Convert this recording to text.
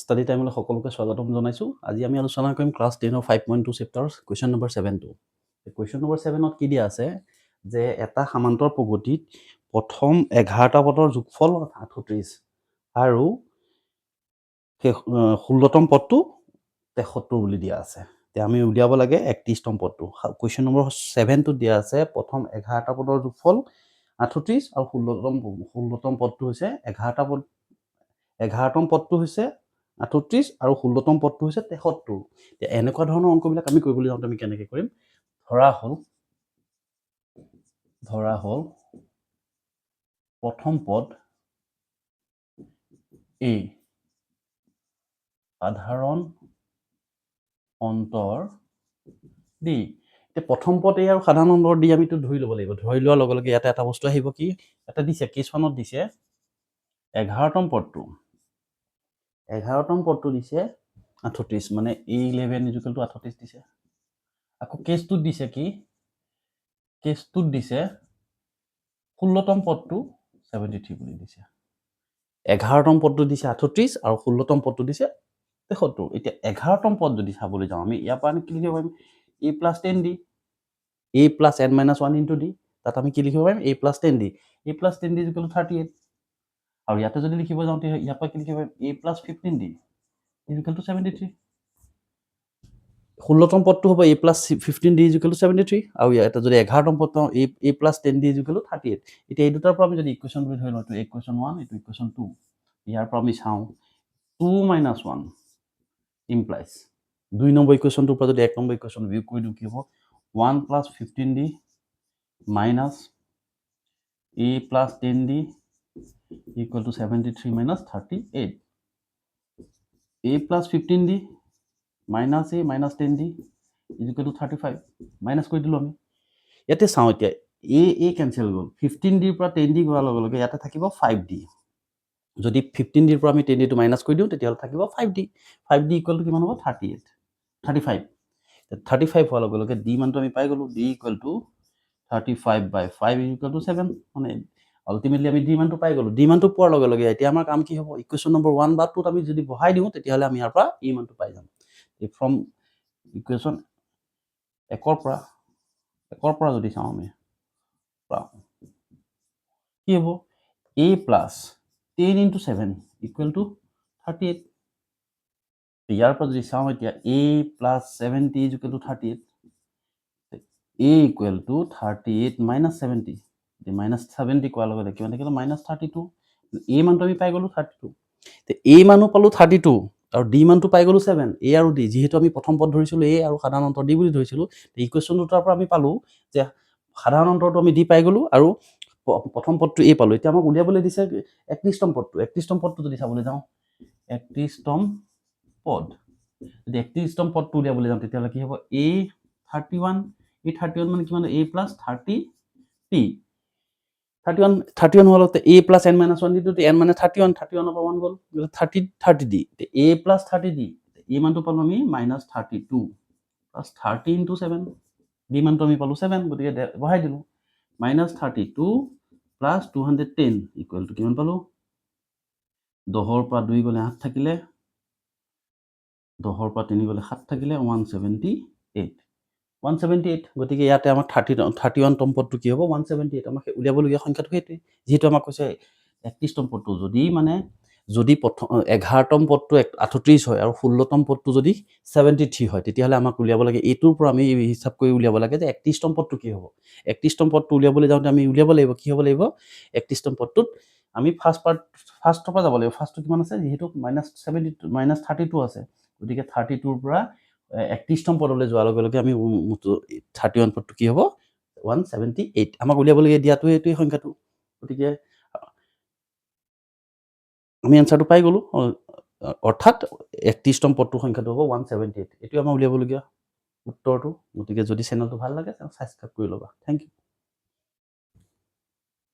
Study টাইমলৈ সকলোকে স্বাগতম জনাইছোঁ। আজি আমি আলোচনা কৰিম ক্লাছ 10ৰ 5.2 চেপ্টাৰ কুৱেশ্যন নম্বৰ 7টো। কুৱেশ্যন নম্বৰ 7ত কি দিয়া আছে যে এটা সমান্তৰ প্ৰগতিত প্ৰথম 11টা পদৰ যোগফল 38 আৰু 16তম পদটো 73 বুলি দিয়া আছে। এতিয়া আমি উলিয়াব লাগে 31তম পদটো। কুৱেশ্যন নম্বৰ 7টোত দিয়া আছে প্ৰথম 11টা পদৰ যোগফল 38 আৰু 16তম পদটো হৈছে 11তম পদটো হৈছে 38 আৰু 16তম পদটো হৈছে 73। এতিয়া এনেকুৱা ধৰণৰ অংকবিলাক আমি কৰিবলৈ যাওঁতে আমি কেনেকৈ কৰিম? ধৰা হ'ল প্ৰথম পদ A সাধাৰণ অন্তৰ D। এতিয়া প্ৰথম পদ A আৰু সাধাৰণ অন্তৰ D আমিতো ধৰি ল'ব লাগিব। ধৰি লোৱাৰ লগে লগে ইয়াতে এটা বস্তু আহিব কি? এটা দিছে কেছ 1ত দিছে 11তম পদটো দিছে 38 মানে A11 = 38 দিছে। আকৌ কেছটোত দিছে কি? কেছটোত দিছে 16তম পদটো 73 বুলি দিছে। 11তম পদটো দিছে 38 আৰু 16তম পদটো দিছে 73। এতিয়া 11তম পদ যদি চাবলৈ যাওঁ আমি ইয়াৰ পৰা কি লিখিব পাৰিম? A + 10D A + n - 1 * D। তাত আমি কি লিখিব পাৰিম? A + 10D A + 10D = 38। আৰু ইয়াতে যদি লিখিব যাওঁ তেতিয়া ইয়াৰ পৰা কি লিখিব পাৰিম? A + 15D = 73। 16তম পদটো হ'ব A + 15D = 73 আৰু ইয়াতে যদি 11তম পদ পাওঁ A + 10D = 38। এতিয়া এই দুটাৰ পৰা আমি যদি ইকুৱেশ্যন বুলি ধৰি লওঁ এইটো ইকুৱেশ্যন 1 এইটো ইকুৱেশ্যন 2। ইয়াৰ পৰা আমি চাওঁ 2 - 1 ইমপ্লাইজ 2 নম্বৰ ইকুৱেশ্যনটোৰ পৰা যদি 1 নম্বৰ ইকুৱেশ্যন বিয়োগ কৰি দিওঁ কি হ'ব? 1 + 15D minus A + 10D = 73 - 38. A + 15D minus A minus 10D = 35 minus কৰি দিলোঁ আমি। ইয়াতে চাওঁ এতিয়া A কেঞ্চেল গ'ল 15Dৰ পৰা 10D গ'ৱাৰ লগে লগে ইয়াতে থাকিব 5D। যদি 15Dৰ পৰা আমি 10Dটো মাইনাছ কৰি দিওঁ তেতিয়াহ'লে থাকিব 5D। 5D = কিমান হ'ব? 35। 35 হোৱাৰ লগে লগে D মানটো আমি পাই গ'লোঁ। D = 35/5 = 7 মানে আল্টিমেটলি আমি D মানটো পাই গ'লোঁ। D মানটো পোৱাৰ লগে লগে এতিয়া আমাৰ কাম কি হ'ব? ইকুৱেশ্যন নম্বৰ 1 বা 2ত আমি যদি বহাই দিওঁ তেতিয়াহ'লে আমি ইয়াৰ পৰা E মানটো পাই যাম। ফ্ৰম ইকুৱেশ্যন 1ৰ পৰা যদি চাওঁ আমি কি হ'ব? A + 10 × 7 = 38। ইয়াৰ পৰা যদি চাওঁ এতিয়া A + 70 = 38। A = 38 - 70 -70 কোৱাৰ লগে লগে কিমান থাকিলে? -32। A মানটো আমি পাই গ'লোঁ 32। A মানো পালোঁ 32 আৰু D মানটো পাই গ'লোঁ 7। A আৰু D যিহেতু আমি প্ৰথম পদ ধৰিছিলোঁ A আৰু সাধাৰণ অন্তৰ D বুলি ধৰিছিলোঁ। ইকুৱেশ্যন দুটাৰ পৰা আমি পালোঁ যে সাধাৰণ অন্তৰটো আমি D পাই গ'লোঁ আৰু প্ৰথম পদটো A পালোঁ। এতিয়া আমাক উলিয়াবলৈ দিছে 31তম পদটো। 31তম পদটো যদি চাবলৈ যাওঁ 31তম পদ যদি 31তম পদটো উলিয়াবলৈ যাওঁ তেতিয়াহ'লে কি হ'ব? A 31 A31 মানে কিমান? A + 30T 31 হোৱাৰ লগতে A + n - 1 দিটো n মানে 31 31ৰ পৰা 1 গ'ল 30D A + 30D A মানটো পালোঁ আমি -32 + 30 × 7 D মানটো আমি পালোঁ 7 গতিকে বহাই দিলোঁ -32 + 210 = কিমান পালোঁ? 10ৰ পৰা 2 গ'লে 8 থাকিলে 10ৰ পৰা 3 গ'লে 7 থাকিলে 178 গতিকে ইয়াতে আমাক 31তম পদটো কি হ'ব? 178 আমাক উলিয়াবলগীয়া সংখ্যাটো সেইটোৱে। যিহেতু আমাক কৈছে 31তম পদটো যদি প্ৰথম 11তম পদটো 38 হয় আৰু 16তম পদটো যদি 73 হয় তেতিয়াহ'লে আমাক উলিয়াব লাগে এইটোৰ পৰা আমি হিচাপ কৰি উলিয়াব লাগে যে 31তম পদটো কি হ'ব? 31তম পদটো উলিয়াবলৈ যাওঁতে আমি উলিয়াব লাগিব কি হ'ব লাগিব? 31তম পদটোত আমি ফাৰ্ষ্টৰ পৰা যাব লাগিব। ফাৰ্ষ্টটো কিমান আছে? যিহেতু -32 আছে গতিকে 32ৰ পৰা 31তম পদলৈ যোৱাৰ লগে লগে আমি 31 পদটো কি হ'ব? 178 আমাক উলিয়াবলগীয়া দিয়াটো এইটোৱে সংখ্যাটো। গতিকে আমি এনচাৰটো পাই গ'লোঁ অৰ্থাৎ 31তম পদটোৰ সংখ্যাটো হ'ব 178। এইটোৱে আমাৰ উলিয়াবলগীয়া উত্তৰটো। গতিকে যদি চেনেলটো ভাল লাগে ছাবস্ক্ৰাইব কৰি ল'বা। Thank U.